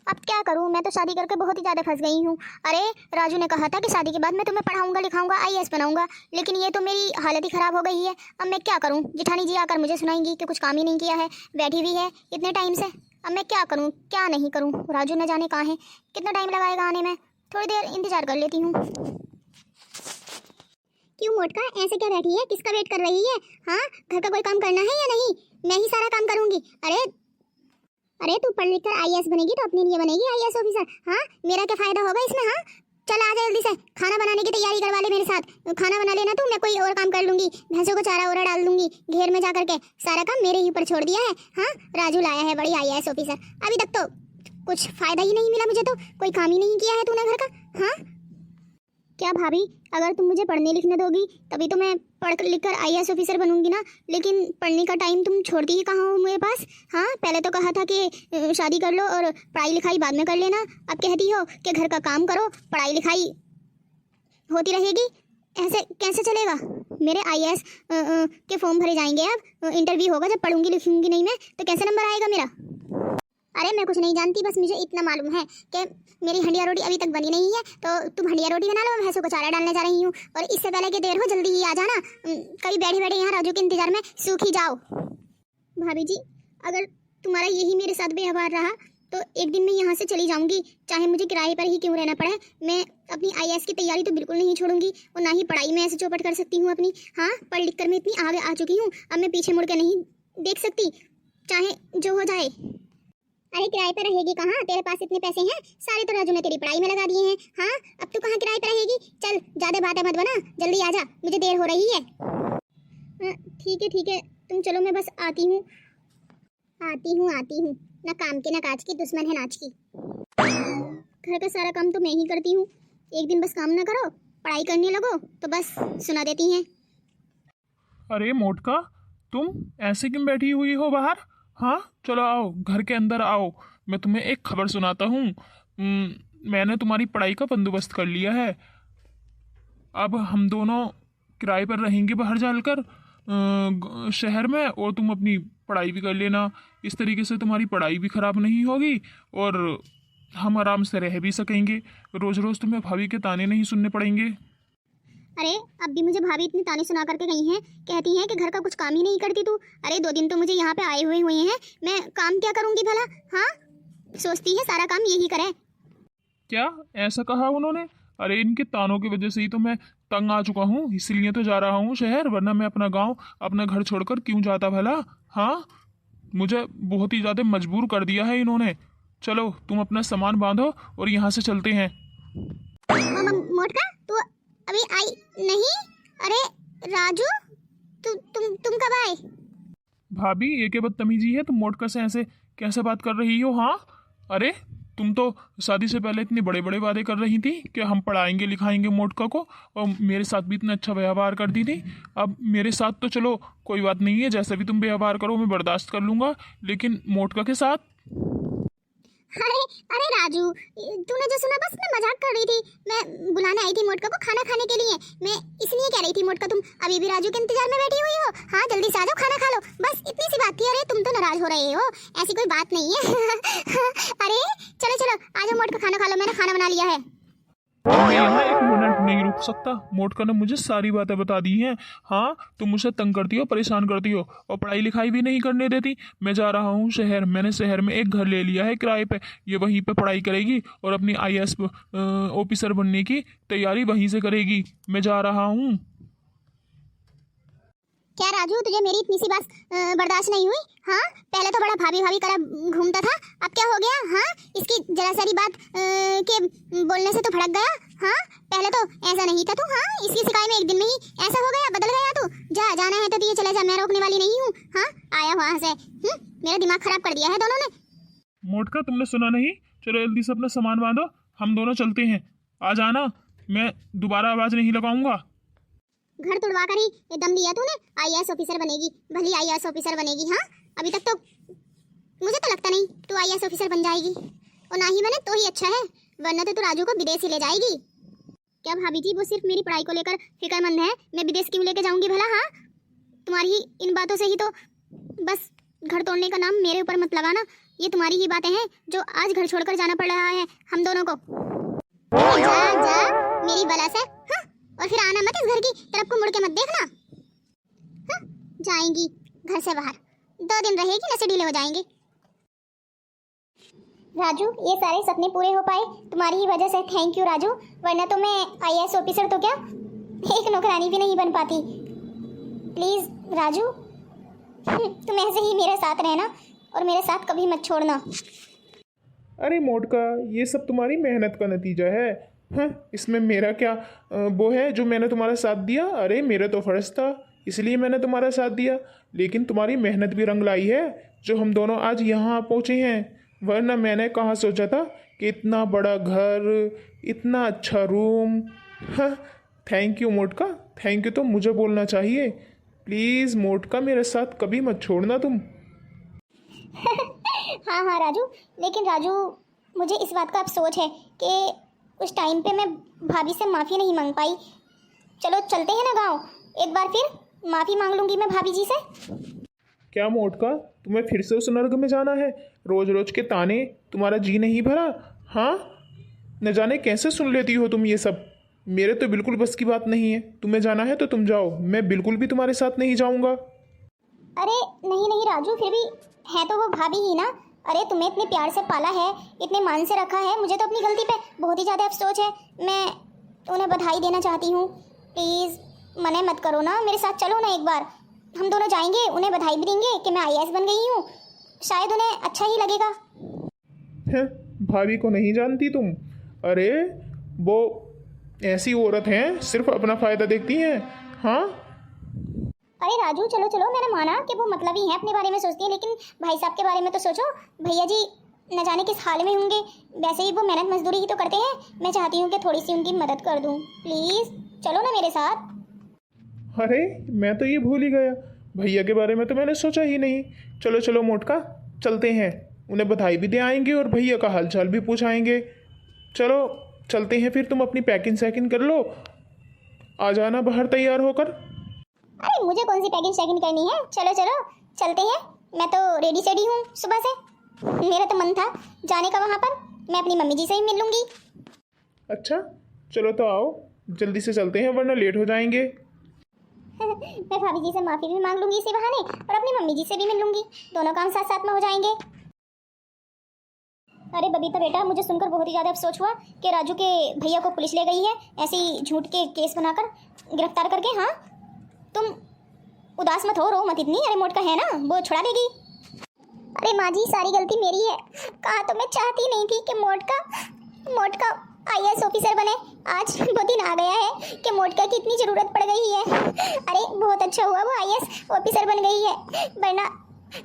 अब क्या करूं, मैं तो शादी करके बहुत ही ज़्यादा फंस गई हूं। अरे राजू ने कहा था कि शादी के बाद मैं तुम्हें पढ़ाऊंगा लिखाऊंगा आईएएस बनाऊंगा, लेकिन ये तो मेरी हालत ही ख़राब हो गई है। अब मैं क्या करूं, जेठानी जी आकर मुझे सुनाएंगी कि कुछ काम ही नहीं किया है, बैठी हुई है इतने टाइम से। अब मैं क्या करूं क्या नहीं करूं, राजू ने जाने कहाँ है, कितना टाइम लगाएगा आने में। थोड़ी देर इंतज़ार कर लेती हूँ। क्यों मोटका ऐसे क्या बैठी है, किसका वेट कर रही है? हाँ, घर का कोई काम करना है या नहीं? मैं ही सारा काम करूंगी। अरे अरे तू पढ़ लिख कर आईएएस बनेगी तो अपने लिए बनेगी आईएएस ऑफिसर। हाँ, मेरा क्या फायदा होगा इसमें? हाँ चल आ जा जल्दी से, खाना बनाने की तैयारी करवा ले मेरे साथ। खाना बना लेना तू, मैं कोई और काम कर लूंगी, भैंसों को चारा वोरा डाल दूंगी घेर में जा करके। सारा काम मेरे ही ऊपर छोड़ दिया है। हाँ, राजू लाया है बड़ी आईएएस ऑफिसर, अभी तक तो कुछ फायदा ही नहीं मिला मुझे, तो कोई काम ही नहीं किया है तूने घर का। हाँ क्या भाभी, अगर तुम मुझे पढ़ने लिखने दोगी तभी तो मैं पढ़ लिख कर आईएएस ऑफिसर बनूंगी ना, लेकिन पढ़ने का टाइम तुम छोड़ती ही कहाँ हो मेरे पास? हाँ पहले तो कहा था कि शादी कर लो और पढ़ाई लिखाई बाद में कर लेना, अब कहती हो कि घर का काम करो पढ़ाई लिखाई होती रहेगी। ऐसे कैसे चलेगा? मेरे आईएएस के फॉर्म भरे जाएंगे, अब इंटरव्यू होगा, जब पढ़ूंगी लिखूंगी नहीं मैं तो कैसे नंबर आएगा मेरा? अरे मैं कुछ नहीं जानती, बस मुझे इतना मालूम है कि मेरी हंडिया रोटी अभी तक बनी नहीं है, तो तुम हंडिया रोटी बना लो, मैं भैंसों को चारा डालने जा रही हूँ। और इससे पहले कि देर हो जल्दी ही आ जाना, कभी बैठे बैठे यहाँ राजू के इंतजार में सूख ही जाओ। भाभी जी, अगर तुम्हारा यही मेरे साथ व्यवहार रहा तो एक दिन मैं यहाँ से चली जाऊँगी, चाहे मुझे किराए पर ही क्यों रहना पड़े। मैं अपनी आईएएस की तैयारी तो बिल्कुल नहीं छोड़ूंगी, और ना ही पढ़ाई में ऐसे चौपट कर सकती हूँ अपनी। हाँ, पढ़ लिख कर मैं इतनी आगे आ चुकी हूँ, अब मैं पीछे मुड़ के नहीं देख सकती, चाहे जो हो जाए। अरे किराए पे रहेगी कहाँ, तेरे पास इतने पैसे हैं सारे तो राजू ने तेरी पढ़ाई में लगा दिए हैं। हाँ, अब तू कहाँ किराए पे रहेगी? चल ज्यादा बातें मत बना, जल्दी आ जा, मुझे देर हो रही है। ठीक है, तुम चलो, मैं बस आती हूँ। ना काम के ना काज की, दुश्मन है नाच की। घर का सारा काम तो मैं ही करती हूँ, एक दिन बस काम ना करो पढ़ाई करने लगो तो बस सुना देती हैं। अरे मोटका, तुम ऐसे क्यों बैठी हुई हो बाहर? हाँ चलो आओ, घर के अंदर आओ, मैं तुम्हें एक खबर सुनाता हूँ। मैंने तुम्हारी पढ़ाई का बंदोबस्त कर लिया है। अब हम दोनों किराए पर रहेंगे बाहर जाकर शहर में, और तुम अपनी पढ़ाई भी कर लेना। इस तरीके से तुम्हारी पढ़ाई भी ख़राब नहीं होगी और हम आराम से रह भी सकेंगे। रोज़ रोज़ तुम्हें भाभी के ताने नहीं सुनने पड़ेंगे। अरे अब भी मुझे भाभी इतनी ताने सुना करके गई हैं, कहती हैं कि घर का कुछ काम ही नहीं करती तू। अरे 2 दिन तो मुझे यहाँ पे आए हुए हैं, मैं काम क्या करूँगी भला? हाँ, सोचती है सारा काम यही करे। क्या ऐसा कहा उन्होंने? अरे इनके तानों की वजह से ही तो मैं तंग आ चुका हूँ, इसलिए तो जा रहा हूँ शहर, वरना मैं अपना गांव अपना घर छोड़कर क्यों जाता भला? हाँ, मुझे बहुत ही ज़्यादा मजबूर कर दिया है इन्होंने। चलो तुम अपना सामान बांधो और यहाँ से चलते हैं। मोटका तू अभी आई नहीं? अरे राजू, तुम कब आए? भाभी ये क्या बदतमीजी है, तुम मोटका से ऐसे कैसे बात कर रही हो? हाँ, अरे तुम तो शादी से पहले इतने बड़े बड़े वादे कर रही थी कि हम पढ़ाएंगे लिखाएंगे मोटका को, और मेरे साथ भी इतना अच्छा व्यवहार करती थी। अब मेरे साथ तो चलो कोई बात नहीं है, जैसे भी तुम व्यवहार करो मैं बर्दाश्त कर लूँगा, लेकिन मोटका के साथ? अरे राजू, तूने जो सुना बस मैं मजाक कर रही थी। मैं बुलाने आई थी मोटका को खाना खाने के लिए, मैं इसलिए कह रही थी मोटका तुम अभी भी राजू के इंतजार में बैठी हुई हो? हाँ जल्दी से आ जाओ, खाना खा लो, बस इतनी सी बात थी। अरे तुम तो नाराज हो रहे हो, ऐसी कोई बात नहीं है। अरे चलो आ जाओ मोटका, खाना खा लो, मैंने खाना बना लिया है। मैं यहाँ 1 मिनट नहीं रुक सकता, मोटका ने मुझे सारी बातें बता दी हैं। हाँ, तुम मुझे तंग करती हो, परेशान करती हो और पढ़ाई लिखाई भी नहीं करने देती। मैं जा रहा हूँ शहर, मैंने शहर में एक घर ले लिया है किराए पे, ये वहीं पे पढ़ाई करेगी और अपनी आईएएस ऑफिसर बनने की तैयारी वहीं से करेगी। मैं जा रहा हूँ। क्या राजू, तुझे मेरी इतनी सी बात बर्दाश्त नहीं हुई? हाँ, पहले तो बड़ा भाभी भाभी कर घूमता था, अब क्या हो गया? हाँ, इसकी जरा सारी बात के बोलने से तो भड़क गया। हाँ, पहले तो ऐसा नहीं था तू। हाँ, इसकी सिकाई में एक दिन में ही ऐसा हो गया, बदल गया तू। जाना है तो दिए चले जा, मैं रोकने वाली नहीं हूँ। हाँ, आया वहाँ से मेरा दिमाग खराब कर दिया है दोनों ने। मोटका तुमने सुना नहीं? चलो जल्दी से अपना सामान बांधो, हम दोनों चलते हैं। आ जाना, मैं दोबारा आवाज़ नहीं लगाऊंगा। घर तुड़वा कर ही दम लिया तूने, आईएएस ऑफिसर बनेगी, भली आईएएस ऑफिसर बनेगी। हाँ, अभी तक तो मुझे तो लगता नहीं तू आईएएस ऑफिसर बन जाएगी, और ना ही बने तो ही अच्छा है, वरना तो तू राजू को विदेश ही ले जाएगी। क्या भाभी जी, वो सिर्फ मेरी पढ़ाई को लेकर फिक्रमंद है, मैं विदेश क्यों लेके जाऊंगी भला? हाँ, तुम्हारी इन बातों से ही तो बस घर तोड़ने का नाम मेरे ऊपर मत लगाना, ये तुम्हारी ही बातें हैं जो आज घर छोड़कर जाना पड़ रहा है हम दोनों को। जा जा मेरी बला से, हाँ? और फिर आना मत इस घर की तरफ को मुड़ के मत देखना। हाँ? जाएंगी घर से बाहर, 2 दिन रहेगी, नशे ढीले हो जाएंगे। राजू, ये सारे सपने पूरे हो पाए तुम्हारी ही वजह से। थैंक यू राजू, वरना तो मैं IAS ऑफिसर तो क्या, एक नौकरानी भी नहीं बन पाती। प्लीज राजू, तुम ऐसे ही मेरे साथ रहना और मेरे साथ कभी मत छोड़ना। अरे मोटका, ये सब तुम्हारी मेहनत का नतीजा है। हाँ, इसमें मेरा क्या वो है जो मैंने तुम्हारा साथ दिया? अरे मेरा तो फर्ज था, इसलिए मैंने तुम्हारा साथ दिया। लेकिन तुम्हारी मेहनत भी रंग लाई है जो हम दोनों आज यहाँ पहुँचे हैं। वरना मैंने कहाँ सोचा था कि इतना बड़ा घर, इतना अच्छा रूम। हाँ, थैंक यू मोटका, थैंक यू तो मुझे बोलना चाहिए। प्लीज़ मोटका, मेरे साथ कभी मत छोड़ना तुम। हाँ हाँ राजू, लेकिन राजू मुझे इस बात का अफसोस है कि उस टाइम पे मैं भाभी से माफ़ी नहीं मांग पाई। चलो चलते हैं ना गांव, एक बार फिर माफ़ी मांग लूँगी मैं भाभी जी से। क्या मोटका, तुम्हें फिर से उस नर्क में जाना है? रोज रोज के ताने तुम्हारा जी नहीं भरा? हाँ, न जाने कैसे सुन लेती हो तुम ये सब। मेरे तो बिल्कुल बस की बात नहीं है। तुम्हें जाना है तो तुम जाओ, मैं बिल्कुल भी तुम्हारे साथ नहीं जाऊंगा। अरे नहीं नहीं राजू, फिर भी है तो वो भाभी ही ना। अरे तुम्हें इतने प्यार से पाला है, इतने मान से रखा है, मुझे तो अपनी गलती पे बहुत ही ज़्यादा अफसोस है। मैं उन्हें बधाई देना चाहती हूँ। प्लीज़ मना मत करो ना, मेरे साथ चलो ना एक बार, हम दोनों जाएंगे, उन्हें बधाई भी देंगे कि मैं IAS बन गई हूँ। शायद उन्हें अच्छा ही लगेगा। हैं, भाभी को नहीं जानती तुम? अरे वो ऐसी औरत हैं, सिर्फ अपना फ़ायदा देखती हैं। हाँ, अरे राजू चलो चलो, मैंने माना कि वो मतलब ही है, अपने बारे में सोचती है, लेकिन भाई साहब के बारे में तो सोचो। भैया जी न जाने किस हाल में होंगे। वैसे ही वो मेहनत मजदूरी ही तो करते हैं। मैं चाहती हूँ कि थोड़ी सी उनकी मदद कर दूँ। प्लीज़ चलो ना मेरे साथ। अरे मैं तो ये भूल ही गया, भैया के बारे में तो मैंने सोचा ही नहीं। चलो चलो मोटका, चलते हैं, उन्हें बधाई भी दे आएंगे और भैया का हालचाल भी पूछ आएंगे। चलो चलते हैं फिर, तुम अपनी पैकिंग सैकिंग कर लो, आ जाना बाहर तैयार होकर। अरे मुझे कौन सी पैकिंग शैकिंग करनी है, चलो चलो चलते हैं। मैं तो रेडी सेडी हूँ सुबह से, मेरा तो मन था जाने का वहाँ पर। मैं अपनी मम्मी जी से ही मिल लूँगी। अच्छा चलो तो आओ, जल्दी से चलते हैं वरना लेट हो जाएंगे। मैं भाभी जी से माफ़ी भी मांग लूँगी इसी बहाने, और अपनी मम्मी जी से भी मिल लूँगी, दोनों काम साथ साथ में हो जाएंगे। अरे बबीता बेटा, मुझे सुनकर बहुत ही ज़्यादा अफसोस हुआ कि राजू के भैया को पुलिस ले गई है, ऐसे ही झूठ के केस बनाकर गिरफ्तार करके। हाँ, तुम उदास मत हो, रो मत इतनी। अरे मोटका है ना, वो छुड़ा देगी। अरे माँ जी, सारी गलती मेरी है। कहा तो मैं चाहती नहीं थी कि मोटका IAS ऑफिसर बने। आज वो दिन आ गया है कि मोटका की इतनी ज़रूरत पड़ गई है। अरे बहुत अच्छा हुआ वो IAS ऑफिसर बन गई है, वरना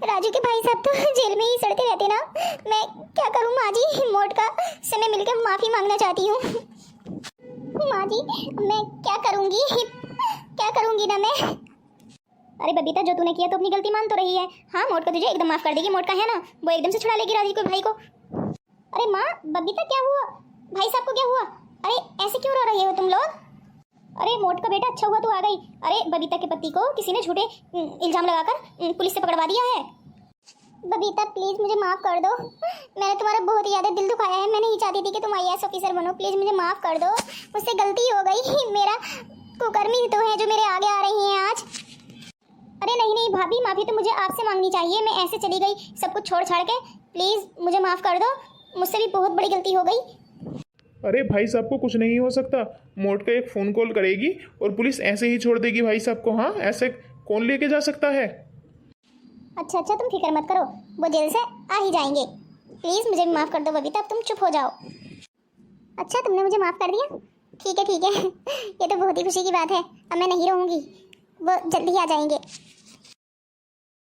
राजू के भाई साहब तो जेल में ही सड़ते रहते ना। मैं क्या करूँ माँ जी, मोटका से मैं मिलकर माफ़ी मांगना चाहती हूँ। माँ जी मैं क्या करूँगी ना मैं। अरे बबीता, जो तूने किया तो अपनी गलती मान तो रही है। हाँ, मोटका तुझे एकदम माफ़ कर देगी। मोटका है ना, वो एकदम से छुड़ा लेगी राजू के भाई को। अरे माँ, बबीता क्या हुआ, भाई साहब को क्या हुआ? अरे ऐसे क्यों रो रहे हो तुम लोग? अरे मोटका बेटा, अच्छा हुआ तू आ गई। अरे बबीता के पति को किसी ने झूठे इल्जाम लगाकर पुलिस से पकड़वा दिया है। बबीता प्लीज़ मुझे माफ़ कर दो, मैंने तुम्हारा बहुत ही ज़्यादा दिल दुखाया है। मैं नहीं चाहती थी कि तुम IAS ऑफिसर बनो। प्लीज़ मुझे माफ़ कर दो, मुझसे गलती हो गई। मेरा कुकर्मी तो है जो मेरे आगे आ रही हैं आज। अरे नहीं नहीं भाभी, माफ़ी तो मुझे आपसे मांगनी चाहिए। मैं ऐसे चली गई सब कुछ छोड़ छाड़ के। प्लीज़ मुझे माफ़ कर दो, मुझसे भी बहुत बड़ी गलती हो गई। अरे भाई साहब को कुछ नहीं हो सकता, मोटका एक फ़ोन कॉल करेगी और पुलिस ऐसे ही छोड़ देगी भाई साहब को। हाँ, ऐसे कौन लेके जा सकता है? अच्छा तुम फिक्र मत करो, वो जेल से आ ही जाएंगे। प्लीज़ मुझे भी माफ़ कर दो बबीता, अब तुम चुप हो जाओ। अच्छा तुमने मुझे माफ़ कर दिया, ठीक है ये तो बहुत ही खुशी की बात है। अब मैं नहीं रहूँगी, वो जल्दी ही आ जाएंगे।